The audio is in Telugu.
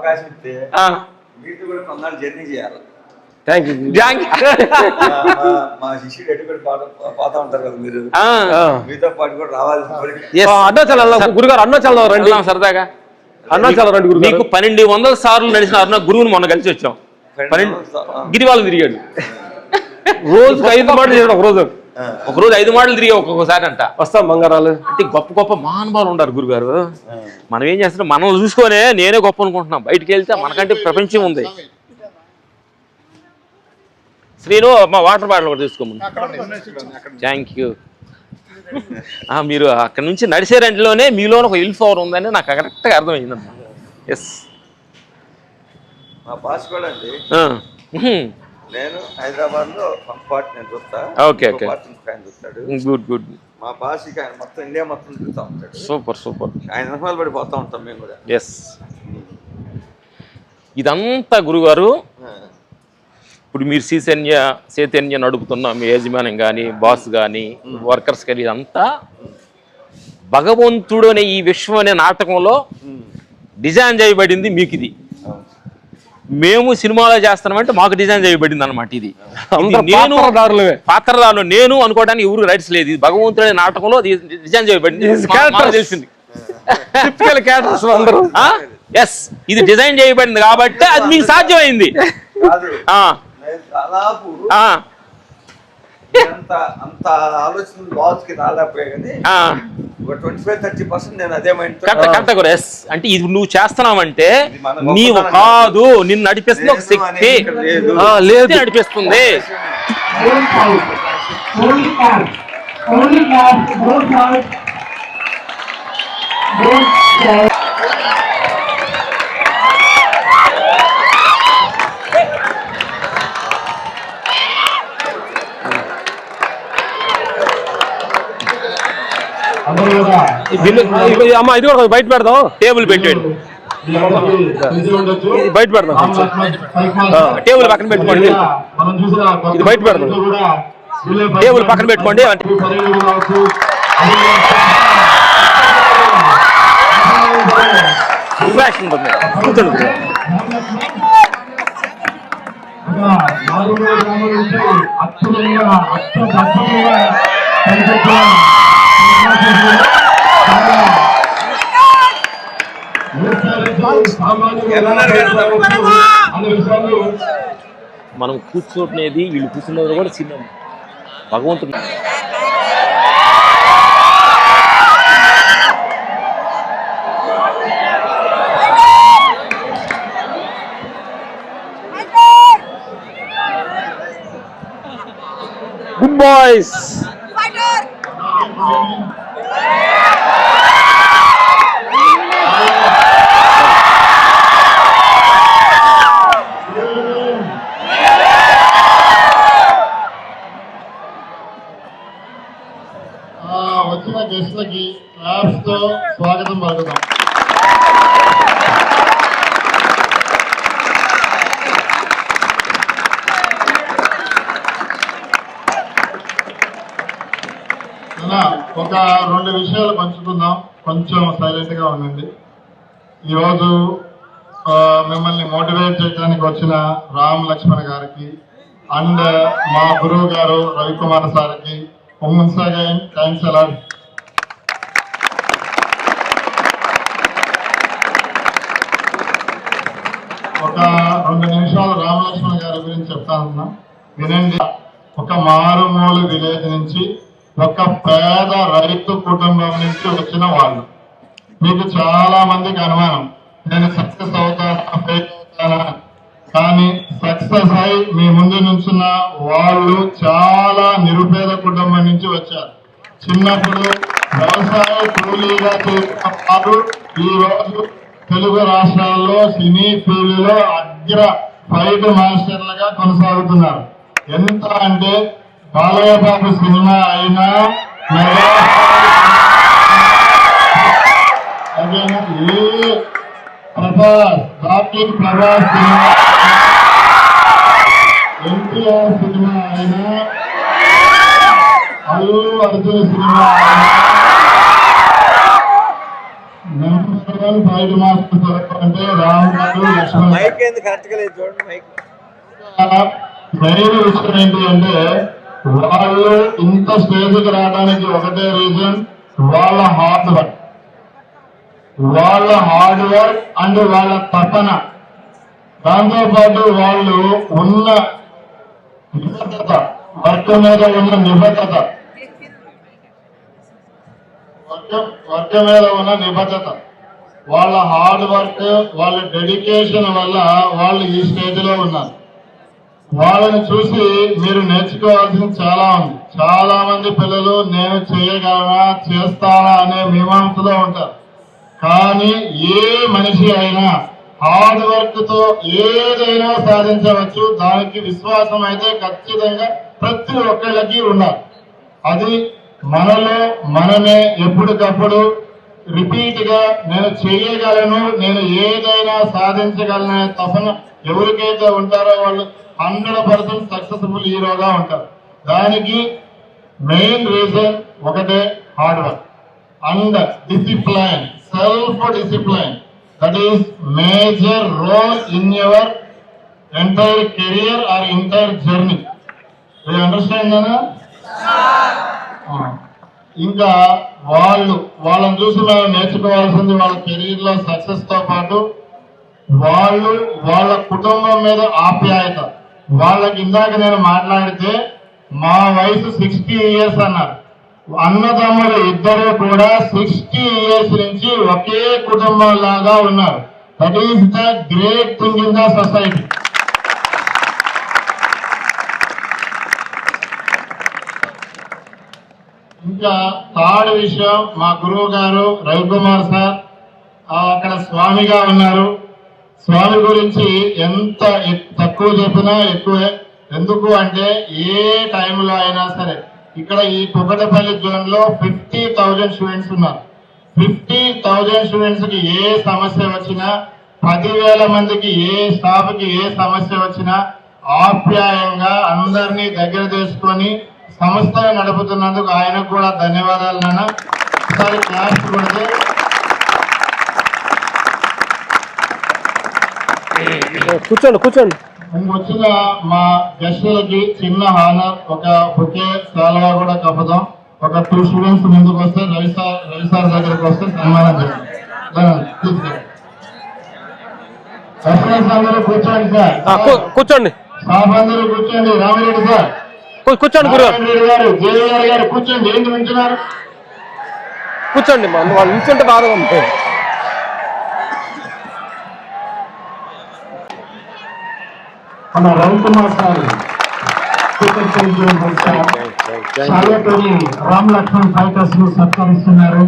అవకాశం ఇస్తే మీతో కూడా కొన్నాళ్ళు జర్నీ చేయాలి. మా శిష్యుడు ఎటు కూడా పోతా ఉంటారు కదా మీరు, మీతో పాటు కూడా రావాలి. అరుణాచలం గురుగారు, అరుణాచలం రండి సరదాగా. అరుణాచలం రండి గురుగారు. మీకు 1200 సార్లు నడిచిన అరుణ గురువుని మొన్న కలిసి వచ్చాం. గిరివాళ్ళు తిరిగాడు, రోజుకు 5 మాటలు చేయడం. ఒకరోజు 5 మాటలు తిరిగా ఒక్కొక్కసారి అంట. వస్తాం బంగారాలు అంటే గొప్ప గొప్ప మహానుభావులు ఉంటారు గురుగారు. మనం ఏం చేస్తున్నాం, మనం చూసుకొనే నేనే గొప్ప అనుకుంటున్నాం. బయటికి వెళ్తే మనకంటే ప్రపంచం ఉంది. శ్రీను మా వాటర్ బాటిల్ కూడా తీసుకోమని. Thank you. మీరు అక్కడ నుంచి నడిచే రెండులోనే మీలో ఒక హిల్ పవర్ ఉందని నాకు కరెక్ట్గా అర్థమైందమ్మా. ఎస్, మా బాస్ కూడా అండి. నేను హైదరాబాద్ లో నేను చూస్తా. Okay okay, good good. మా బాస్ ఆయన మొత్తం ఇండియా మొత్తం తిరుగుతూ ఉంటాడు. Super super. ఆయన వెనకాల పడి పోతా ఉంటాం మేము కూడా. ఎస్, ఇదంతా గురుగారు ఇప్పుడు మీరు చైతన్య నడుపుతున్న మీ యజమానం కానీ బాస్ కానీ వర్కర్స్ కానీ ఇదంతా భగవంతుడు అనే ఈ విశ్వం అనే నాటకంలో డిజైన్ చేయబడింది మీకు. ఇది మేము సినిమాలో చేస్తున్నామంటే మాకు డిజైన్ చేయబడింది అనమాట. ఇది నేను పాత్రదారులు నేను అనుకోవడానికి ఎవరు రైట్స్ లేదు. ఇది భగవంతుడు అనే నాటకంలో డిజైన్ చేయబడింది, తెలిసింది. ఎస్, ఇది డిజైన్ చేయబడింది కాబట్టి అది మీకు సాధ్యమైంది. అంత ఆలోచన బాస్కి రాలేకపోయా కానీ 25-30% నేను అదే మైండ్. అంటే ఇది నువ్వు చేస్తున్నావంటే నీవు కాదు, నిన్ను నడిపిస్తుంది ఒక శక్తి లేదు, నడిపిస్తుంది. అమ్మా ఇది కూడా బయట పెడదాం, టేబుల్ పెట్టండి, బయట పెడదాం, టేబుల్ పక్కన పెట్టుకోండి. ఇది బయట పెడదాం, టేబుల్ పక్కన పెట్టుకోండి. కూర్చోండి. మనం కూర్చోనేది వీళ్ళు కూర్చున్నది కూడా చిన్న భగవంతుడు. Good boys. వచ్చిన గెస్ట్లకి క్లాప్స్ తో స్వాగతం పలుకుతాం. ఒక 2 విషయాలు పంచుకుందాం, కొంచెం సైలెంట్ గా ఉండండి. ఈరోజు మిమ్మల్ని మోటివేట్ చేయడానికి వచ్చిన రామ్ లక్ష్మణ్ గారికి అండ్ మా గురువు గారు రవికుమార్ సార్కి థ్యాంక్స్ అలాట్. ఒక 2 నిమిషాలు రామ్ లక్ష్మణ్ గారి గురించి చెప్తానన్నా, వినండి. ఒక మారుమూల విలేజ్ నుంచి ఒక పేద రైతు కుటుంబం నుంచి వచ్చిన వాళ్ళు. మీకు చాలా మందికి అనుమానం, నేను సక్సెస్ అవుతానా, కానీ సక్సెస్ అయి మీ ముందు నుంచున్న వాళ్ళు చాలా నిరుపేద కుటుంబం నుంచి వచ్చారు. చిన్నప్పుడు వ్యవసాయ కూలీగా చేసిన వారు ఈ రోజు తెలుగు రాష్ట్రాల్లో సినీ ఫీల్డ్ లో అగ్ర ఫైట్ మాస్టర్లుగా కొనసాగుతున్నారు. ఎంత అంటే బాలయ్య బాబు సినిమా అయినా ప్రభాస్ సినిమా, ఎన్టీఆర్ సినిమా అయినా, అల్లు అర్జున్ సినిమా అయినా, నెంబర్ ఫైట్ మాస్టర్స్ అంటే రాముడు లక్ష్మణ్. మైక్ ఏంది కరెక్ట్ గా లేదు చూడండి మైక్. మెయిన్ విషయం ఏంటి అంటే వాళ్ళు ఇంత స్టేజ్కి రావడానికి ఒకటే రీజన్, వాళ్ళ హార్డ్ వర్క్ అండ్ వాళ్ళ తపన. దాంతో పాటు వాళ్ళు ఉన్న నిబద్ధత, వర్క్ మీద ఉన్న నిబద్ధత, వర్క్ మీద ఉన్న నిబద్ధత, వాళ్ళ హార్డ్ వర్క్, వాళ్ళ డెడికేషన్ వల్ల వాళ్ళు ఈ స్టేజ్ లో ఉన్నారు. వాళ్ళని చూసి మీరు నేర్చుకోవాల్సింది చాలా ఉంది. చాలా మంది పిల్లలు నేను చేయగలనా చేస్తానా అనే మీమాంసలో ఉంటారు. కానీ ఏ మనిషి అయినా హార్డ్ వర్క్ తో ఏదైనా సాధించవచ్చు. దానికి విశ్వాసం అయితే ఖచ్చితంగా ప్రతి ఒక్కళ్ళకి ఉండాలి. అది మనలో మనమే ఎప్పటికప్పుడు రిపీట్ గా నేను చేయగలను, నేను ఏదైనా సాధించగలనే తపన ఎవరికైతే ఉంటారో వాళ్ళు 100% సక్సెస్ఫుల్ హీరోగా ఉంటారు. దానికి మెయిన్ రీజన్ ఒకటే, hard work and discipline, self discipline. That is major role in your entire career or entire journey. You understand కదా? ఇంకా వాళ్ళని చూసి మనం నేర్చుకోవాల్సింది వాళ్ళ కెరీర్ లో సక్సెస్ తో పాటు వాళ్ళ కుటుంబం మీద ఆప్యాయత. వాళ్ళకి ఇందాక నేను మాట్లాడితే మా వయసు 60 years అన్నారు. అన్నదమ్ములు ఇద్దరు కూడా 60 years నుంచి ఒకే కుటుంబం లాగా ఉన్నారు. That is the great thing in the society. ఇంకా థర్డ్ విషయం, మా గురువు గారు రవికుమార్ సార్ అక్కడ స్వామిగా ఉన్నారు. స్వామి గురించి ఎంత తక్కువ చెప్పినా ఎక్కువే. ఎందుకు అంటే ఏ టైంలో అయినా సరే ఇక్కడ ఈ కుకటపల్లి జోన్ లో 50,000 స్టూడెంట్స్ ఉన్నారు. 50,000 స్టూడెంట్స్ కి ఏ సమస్య వచ్చినా, 10,000 మందికి ఏ స్టాఫ్ కి ఏ సమస్య వచ్చినా ఆప్యాయంగా అందరినీ దగ్గర చేసుకొని సంస్థను నడుపుతున్నందుకు ఆయనకు కూడా ధన్యవాదాలు. నాన్న ఒకసారి క్లాస్ కొడితే. కూర్చోండి. వచ్చిన మా గెస్టులకి చిన్న హానర్, ఒక బుకే సాల్వా కూడా కప్పుదాం. ఒక 2 స్టూడెంట్స్ ముందుకు వస్తే రవి సార్ దగ్గరకు వస్తే సన్మానం చేద్దాం. అందరూ కూర్చోండి సార్. కూర్చోండి. స్టాఫ్ అందరూ కూర్చోండి. రామిరెడ్డి సార్ కూర్చోండి. రామిరెడ్డి గారు, జేవీఆర్ గారు కూర్చోండి. ఏంటి నుంచున్నారు? కూర్చోండి. వాళ్ళు నిల్చుంటే బాగా ఉంది. మన రవికుమార్ సార్ సాగతోని రామ్ లక్ష్మణ్ ఫైటర్స్ ను సత్కరిస్తున్నారు.